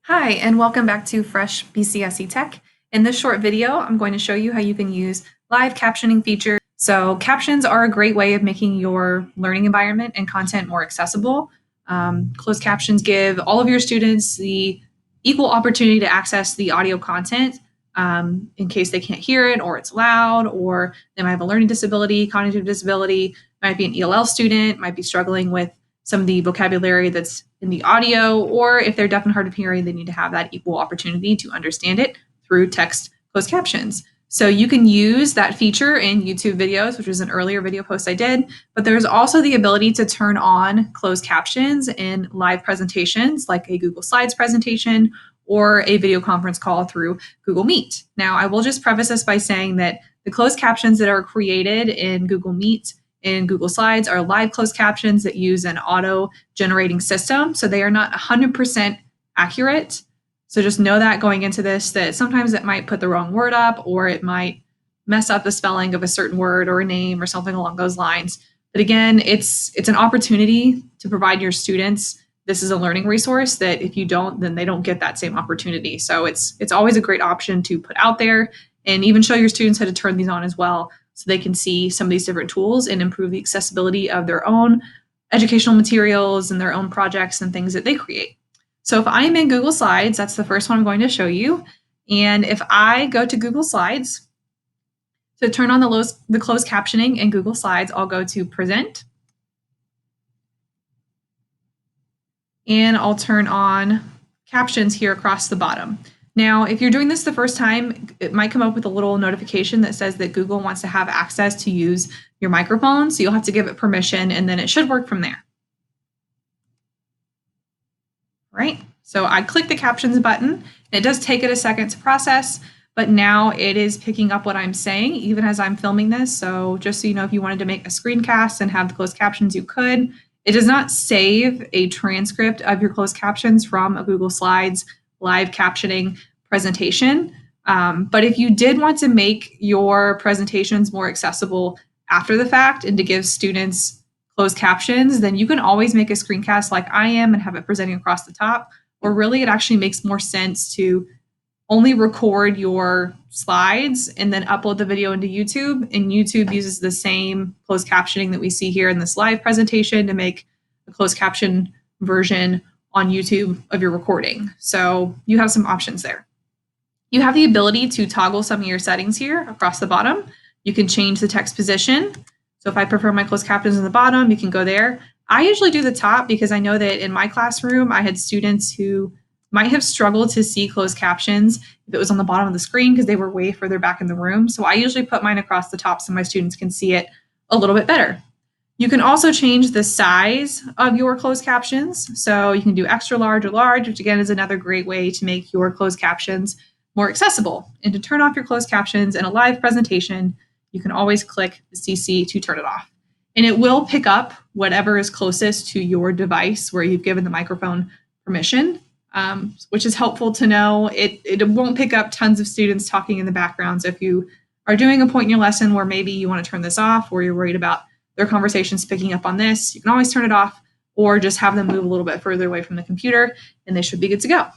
Hi, and welcome back to Fresh BCSE Tech. In this short video, I'm going to show you how you can use live captioning features. So captions are a great way of making your learning environment and content more accessible. Closed captions give all of your students the equal opportunity to access the audio content in case they can't hear it, or it's loud, or they might have a learning disability, cognitive disability, might be an ELL student, might be struggling with some of the vocabulary that's in the audio, or if they're deaf and hard of hearing, they need to have that equal opportunity to understand it through text closed captions. So you can use that feature in YouTube videos, which was an earlier video post I did, but there's also the ability to turn on closed captions in live presentations like a Google Slides presentation or a video conference call through Google Meet. Now, I will just preface this by saying that the closed captions that are created in Google Meet in Google Slides are live closed captions that use an auto-generating system. So they are not 100% accurate. So just know that going into this, that sometimes it might put the wrong word up, or it might mess up the spelling of a certain word or a name or something along those lines. But again, it's an opportunity to provide your students. This is a learning resource that if you don't, then they don't get that same opportunity. So it's always a great option to put out there, and even show your students how to turn these on as well, so they can see some of these different tools and improve the accessibility of their own educational materials and their own projects and things that they create. So if I'm in Google Slides, that's the first one I'm going to show you. And if I go to Google Slides, to turn on the closed captioning in Google Slides, I'll go to Present. And I'll turn on Captions here across the bottom. Now, if you're doing this the first time, it might come up with a little notification that says that Google wants to have access to use your microphone. So you'll have to give it permission, and then it should work from there. Right? So I click the Captions button. It does take it a second to process, but now it is picking up what I'm saying, even as I'm filming this. So just so you know, if you wanted to make a screencast and have the closed captions, you could. It does not save a transcript of your closed captions from a Google Slides live captioning presentation. But if you did want to make your presentations more accessible after the fact and to give students closed captions, then you can always make a screencast like I am and have it presenting across the top. Or really, it actually makes more sense to only record your slides and then upload the video into YouTube. And YouTube uses the same closed captioning that we see here in this live presentation to make a closed caption version on YouTube of your recording. So you have some options there. You have the ability to toggle some of your settings here across the bottom. You can change the text position. So if I prefer my closed captions in the bottom, you can go there. I usually do the top because I know that in my classroom, I had students who might have struggled to see closed captions if it was on the bottom of the screen because they were way further back in the room. So I usually put mine across the top so my students can see it a little bit better. You can also change the size of your closed captions. So you can do extra large or large, which again is another great way to make your closed captions more accessible. And to turn off your closed captions in a live presentation, you can always click the CC to turn it off. And it will pick up whatever is closest to your device where you've given the microphone permission, which is helpful to know. It won't pick up tons of students talking in the background. So if you are doing a point in your lesson where maybe you want to turn this off, or you're worried about their conversations picking up on this, you can always turn it off or just have them move a little bit further away from the computer and they should be good to go.